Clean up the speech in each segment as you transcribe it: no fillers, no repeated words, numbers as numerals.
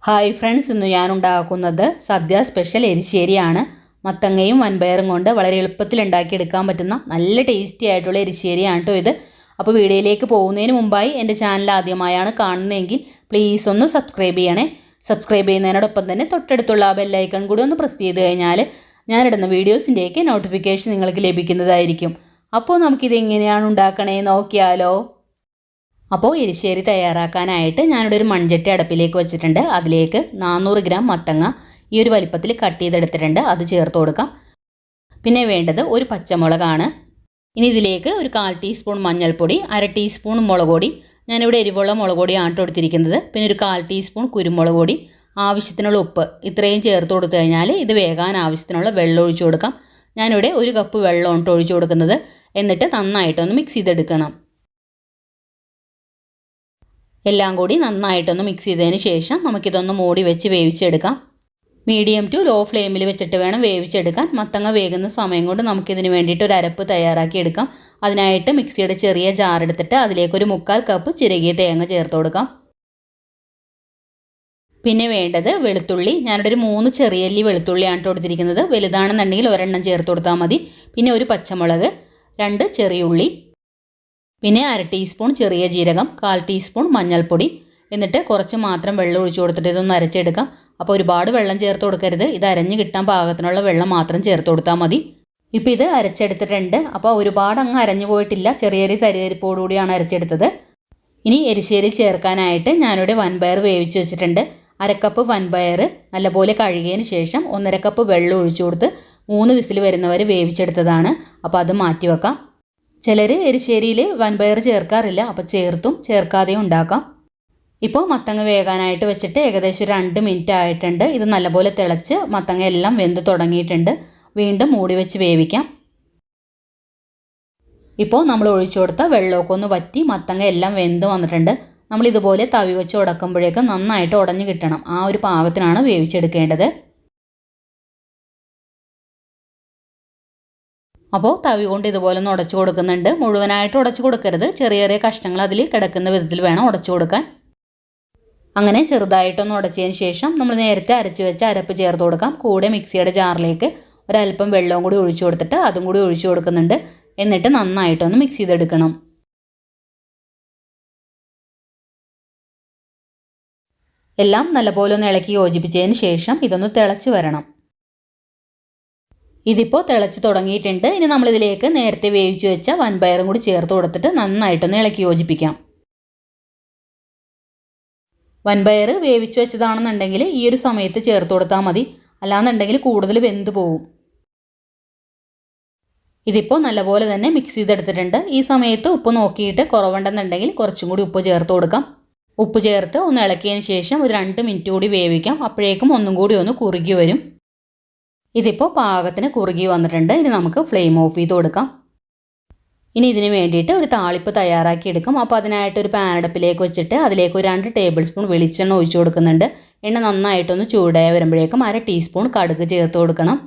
Hi friends, ഇന്ന് ഞാൻ ഉണ്ടാക്കുന്നത് സദ്യ സ്പെഷ്യൽ എരിശ്ശേരിയാണ്. മത്തങ്ങയും വൻപയറും കൊണ്ട് വളരെ എളുപ്പത്തിൽ ഉണ്ടാക്കിയെടുക്കാൻ പറ്റുന്ന നല്ല ടേസ്റ്റി ആയിട്ടുള്ള എരിശ്ശേരിയാണ് കേട്ടോ ഇത്. അപ്പോൾ വീഡിയോയിലേക്ക് പോകുന്നതിന് മുമ്പായി എൻ്റെ ചാനൽ ആദ്യമായാണ് കാണുന്നതെങ്കിൽ പ്ലീസ് ഒന്ന് സബ്സ്ക്രൈബ് ചെയ്യണേ. സബ്സ്ക്രൈബ് ചെയ്യുന്നതിനോടൊപ്പം തന്നെ തൊട്ടടുത്തുള്ള ആ ബെല്ലൈക്കൺ കൂടി ഒന്ന് പ്രസ് ചെയ്ത് കഴിഞ്ഞാൽ ഞാനിടുന്ന വീഡിയോസിൻ്റെയൊക്കെ നോട്ടിഫിക്കേഷൻ നിങ്ങൾക്ക് ലഭിക്കുന്നതായിരിക്കും. അപ്പോൾ നമുക്കിത് എങ്ങനെയാണ് ഉണ്ടാക്കണേ നോക്കിയാലോ. അപ്പോൾ എരിശ്ശേരി തയ്യാറാക്കാനായിട്ട് ഞാനിവിടെ ഒരു മൺചട്ടി അടുപ്പിലേക്ക് വെച്ചിട്ടുണ്ട്. അതിലേക്ക് 400 ഗ്രാം മത്തങ്ങ ഈ ഒരു വലിപ്പത്തിൽ കട്ട് ചെയ്തെടുത്തിട്ടുണ്ട്. അത് ചേർത്ത് കൊടുക്കാം. പിന്നെ വേണ്ടത് ഒരു പച്ചമുളകാണ്. ഇനി ഇതിലേക്ക് ഒരു 1/4 ടീസ്പൂൺ മഞ്ഞൾപ്പൊടി, 1/2 ടീസ്പൂൺ മുളക് പൊടി, ഞാനിവിടെ എരിവുള്ള മുളക് പൊടിയാണ് കൊടുത്തിരിക്കുന്നത്. പിന്നെ ഒരു 1/4 ടീസ്പൂൺ കുരുമുളക് പൊടി, ആവശ്യത്തിനുള്ള ഉപ്പ്, ഇത്രയും ചേർത്ത് കൊടുത്തു കഴിഞ്ഞാൽ ഇത് വേകാൻ ആവശ്യത്തിനുള്ള വെള്ളം ഒഴിച്ചു കൊടുക്കാം. ഞാനിവിടെ 1 കപ്പ് വെള്ളമാണ് ഒഴിച്ചു കൊടുക്കുന്നത്. എന്നിട്ട് നന്നായിട്ടൊന്ന് മിക്സ് ചെയ്തെടുക്കണം. എല്ലാം കൂടി നന്നായിട്ടൊന്ന് മിക്സ് ചെയ്തതിന് ശേഷം നമുക്കിതൊന്ന് മൂടി വെച്ച് വേവിച്ചെടുക്കാം. മീഡിയം ടു ലോ ഫ്ലെയിമിൽ വെച്ചിട്ട് വേണം വേവിച്ചെടുക്കാൻ. മത്തങ്ങ വേകുന്ന സമയം കൊണ്ട് നമുക്കിതിന് വേണ്ടിയിട്ട് ഒരു അരപ്പ് തയ്യാറാക്കി എടുക്കാം. അതിനായിട്ട് മിക്സിയുടെ ചെറിയ ജാർ എടുത്തിട്ട് അതിലേക്കൊരു 1/4 കപ്പ് ചിരകിയ തേങ്ങ ചേർത്ത് കൊടുക്കാം. പിന്നെ വേണ്ടത് വെളുത്തുള്ളി. ഞാനിവിടെ ഒരു 3 ചെറിയല്ലി വെളുത്തുള്ളിയാണ് കൊടുത്തിരിക്കുന്നത്. വലുതാണെന്നുണ്ടെങ്കിൽ ഒരെണ്ണം ചേർത്ത് കൊടുത്താൽ മതി. പിന്നെ ഒരു പച്ചമുളക്, 2 ചെറിയുള്ളി, പിന്നെ 1/2 ടീസ്പൂൺ ചെറിയ ജീരകം, 1/4 ടീസ്പൂൺ മഞ്ഞൾപ്പൊടി. എന്നിട്ട് കുറച്ച് മാത്രം വെള്ളം ഒഴിച്ചു കൊടുത്തിട്ട് ഇതൊന്ന് അരച്ചെടുക്കാം. അപ്പോൾ ഒരുപാട് വെള്ളം ചേർത്ത് കൊടുക്കരുത്. ഇത് അരഞ്ഞ് കിട്ടാൻ പാകത്തിനുള്ള വെള്ളം മാത്രം ചേർത്ത് കൊടുത്താൽ മതി. ഇപ്പോൾ ഇത് അരച്ചെടുത്തിട്ടുണ്ട്. അപ്പോൾ ഒരുപാട് അങ്ങ് അരഞ്ഞു പോയിട്ടില്ല. ചെറിയ തരിതരിപ്പോടുകൂടിയാണ് അരച്ചെടുത്തത്. ഇനി എരിശ്ശേരി ചേർക്കാനായിട്ട് ഞാനിവിടെ വൻപയർ വേവിച്ച് വെച്ചിട്ടുണ്ട്. 1/2 കപ്പ് വൻപയർ നല്ലപോലെ കഴുകിയതിന് ശേഷം 1/2 കപ്പ് വെള്ളം ഒഴിച്ചു കൊടുത്ത് 3 വിസിൽ വരുന്നവരെ വേവിച്ചെടുത്തതാണ്. അപ്പോൾ അത് മാറ്റി വെക്കാം. ചിലർ എരിശ്ശേരിയിൽ വൻപയർ ചേർക്കാറില്ല. അപ്പോൾ ചേർത്തും ചേർക്കാതെയും ഉണ്ടാക്കാം. ഇപ്പോൾ മത്തങ്ങ വേകാനായിട്ട് വെച്ചിട്ട് ഏകദേശം 2 മിനിറ്റ് ആയിട്ടുണ്ട്. ഇത് നല്ലപോലെ തിളച്ച് മത്തങ്ങ എല്ലാം വെന്ത് തുടങ്ങിയിട്ടുണ്ട്. വീണ്ടും മൂടി വെച്ച് വേവിക്കാം. ഇപ്പോൾ നമ്മൾ ഒഴിച്ചു കൊടുത്ത വെള്ളമൊക്കെ ഒന്ന് വറ്റി മത്തങ്ങ എല്ലാം വെന്ത് വന്നിട്ടുണ്ട്. നമ്മളിതുപോലെ തവി വെച്ച് ഉടക്കുമ്പോഴേക്കും നന്നായിട്ട് ഉടഞ്ഞു കിട്ടണം. ആ ഒരു പാകത്തിനാണ് വേവിച്ചെടുക്കേണ്ടത്. അപ്പോൾ തവി കൊണ്ട് ഇതുപോലെ ഒന്ന് ഉടച്ചു കൊടുക്കുന്നുണ്ട്. മുഴുവനായിട്ട് ഉടച്ചു കൊടുക്കരുത്. ചെറിയ ചെറിയ കഷ്ണങ്ങൾ അതിൽ കിടക്കുന്ന വിധത്തിൽ വേണം ഉടച്ചു കൊടുക്കാൻ. അങ്ങനെ ചെറുതായിട്ടൊന്ന് ഉടച്ചതിന് ശേഷം നമ്മൾ നേരത്തെ അരച്ച് വെച്ച അരപ്പ് ചേർത്ത് കൊടുക്കാം. കൂടെ മിക്സിയുടെ ജാറിലേക്ക് ഒരല്പം വെള്ളവും കൂടി ഒഴിച്ചു കൊടുത്തിട്ട് അതും കൂടി ഒഴിച്ചു കൊടുക്കുന്നുണ്ട്. എന്നിട്ട് നന്നായിട്ടൊന്ന് മിക്സ് ചെയ്തെടുക്കണം. എല്ലാം നല്ലപോലെ ഒന്ന് ഇളക്കി യോജിപ്പിച്ചതിന് ശേഷം ഇതൊന്ന് തിളച്ച് വരണം. ഇതിപ്പോൾ തിളച്ച് തുടങ്ങിയിട്ടുണ്ട്. ഇനി നമ്മളിതിലേക്ക് നേരത്തെ വേവിച്ച് വെച്ച വൻപയറും കൂടി ചേർത്ത് കൊടുത്തിട്ട് നന്നായിട്ടൊന്ന് ഇളക്കി യോജിപ്പിക്കാം. വൻപയർ വേവിച്ച് വെച്ചതാണെന്നുണ്ടെങ്കിൽ ഈ ഒരു സമയത്ത് ചേർത്ത് കൊടുത്താൽ മതി. അല്ലാന്നുണ്ടെങ്കിൽ കൂടുതൽ വെന്ത് പോവും. ഇതിപ്പോൾ നല്ലപോലെ തന്നെ മിക്സ് ചെയ്തെടുത്തിട്ടുണ്ട്. ഈ സമയത്ത് ഉപ്പ് നോക്കിയിട്ട് കുറവുണ്ടെന്നുണ്ടെങ്കിൽ കുറച്ചും കൂടി ഉപ്പ് ചേർത്ത് കൊടുക്കാം. ഉപ്പ് ചേർത്ത് ഒന്ന് ഇളക്കിയതിന് ശേഷം ഒരു 2 മിനിറ്റ് കൂടി വേവിക്കാം. അപ്പോഴേക്കും ഒന്നും കൂടി ഒന്ന് കുറുകി വരും. ഇതിപ്പോൾ പാകത്തിന് കുറുകി വന്നിട്ടുണ്ട്. ഇനി നമുക്ക് ഫ്ലെയിം ഓഫ് ചെയ്ത് കൊടുക്കാം. ഇനി ഇതിന് വേണ്ടിയിട്ട് ഒരു താളിപ്പ് തയ്യാറാക്കി എടുക്കാം. അപ്പോൾ അതിനായിട്ട് ഒരു പാൻ അടുപ്പിലേക്ക് വെച്ചിട്ട് അതിലേക്ക് ഒരു 2 ടേബിൾ സ്പൂൺ വെളിച്ചെണ്ണ ഒഴിച്ചു കൊടുക്കുന്നുണ്ട്. എണ്ണ നന്നായിട്ടൊന്ന് ചൂടായി വരുമ്പോഴേക്കും 1/2 ടീസ്പൂൺ കടുക് ചേർത്ത് കൊടുക്കണം.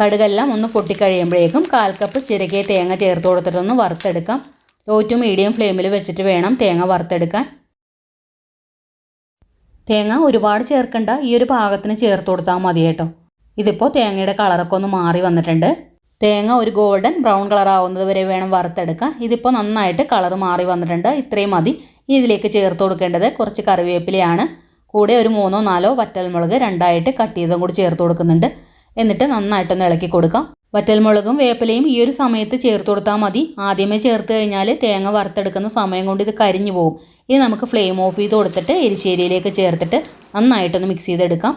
കടുകെല്ലാം ഒന്ന് പൊട്ടിക്കഴിയുമ്പോഴേക്കും 1/4 കപ്പ് ചിരകിയ തേങ്ങ ചേർത്ത് കൊടുത്തിട്ടൊന്ന് വറുത്തെടുക്കാം. ലോ ടു മീഡിയം ഫ്ലെയിമിൽ വെച്ചിട്ട് വേണം തേങ്ങ വറുത്തെടുക്കാൻ. തേങ്ങ ഒരുപാട് ചേർക്കണ്ട. ഈ ഒരു പാകത്തിന് ചേർത്ത് കൊടുത്താൽ മതി കേട്ടോ. ഇതിപ്പോൾ തേങ്ങയുടെ കളറൊക്കെ ഒന്ന് മാറി വന്നിട്ടുണ്ട്. തേങ്ങ ഒരു ഗോൾഡൻ ബ്രൗൺ കളർ ആവുന്നത് വരെ വേണം വറുത്തെടുക്കാൻ. ഇതിപ്പോൾ നന്നായിട്ട് കളർ മാറി വന്നിട്ടുണ്ട്. ഇത്രയും മതി. ഇനി ഇതിലേക്ക് ചേർത്ത് കൊടുക്കേണ്ടത് കുറച്ച് കറിവേപ്പിലയാണ്. കൂടെ ഒരു 3-4 വറ്റൽമുളക് 2ആയിട്ട് കട്ട് ചെയ്തും കൂടി ചേർത്ത് കൊടുക്കുന്നുണ്ട്. എന്നിട്ട് നന്നായിട്ടൊന്ന് ഇളക്കി കൊടുക്കാം. വറ്റൽമുളകും വേപ്പിലയും ഈ ഒരു സമയത്ത് ചേർത്ത് കൊടുത്താൽ മതി. ആദ്യമേ ചേർത്ത് കഴിഞ്ഞാൽ തേങ്ങ വറുത്തെടുക്കുന്ന സമയം കൊണ്ട് ഇത് കരിഞ്ഞു പോകും. ഇനി നമുക്ക് ഫ്ലെയിം ഓഫ് ചെയ്ത് കൊടുത്തിട്ട് എരിശ്ശേരിയിലേക്ക് ചേർത്തിട്ട് നന്നായിട്ടൊന്ന് മിക്സ് ചെയ്തെടുക്കാം.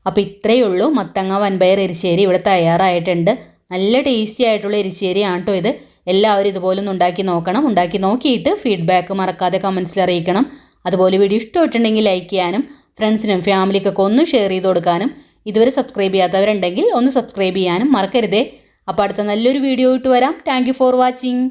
അപ്പോൾ ഇത്രയേ ഉള്ളൂ. മത്തങ്ങ വൻപയർ എരിശ്ശേരി ഇവിടെ തയ്യാറായിട്ടുണ്ട്. നല്ല ടേസ്റ്റി ആയിട്ടുള്ള എരിശ്ശേരിയാണ് കേട്ടോ ഇത്. എല്ലാവരും ഇതുപോലെ ഒന്ന് ഉണ്ടാക്കി നോക്കണം. ഉണ്ടാക്കി നോക്കിയിട്ട് ഫീഡ്ബാക്ക് മറക്കാതെ കമൻസിൽ അറിയിക്കണം. അതുപോലെ വീഡിയോ ഇഷ്ടമായിട്ടുണ്ടെങ്കിൽ ലൈക്ക് ചെയ്യാനും ഫ്രണ്ട്സിനും ഫാമിലിക്കൊക്കെ ഒന്ന് ഷെയർ ചെയ്ത് കൊടുക്കാനും ഇതുവരെ സബ്സ്ക്രൈബ് ചെയ്യാത്തവരുണ്ടെങ്കിൽ ഒന്ന് സബ്സ്ക്രൈബ് ചെയ്യാനും മറക്കരുതേ. അപ്പോൾ അടുത്ത നല്ലൊരു വീഡിയോ ഇട്ട് വരാം. Thank you for watching.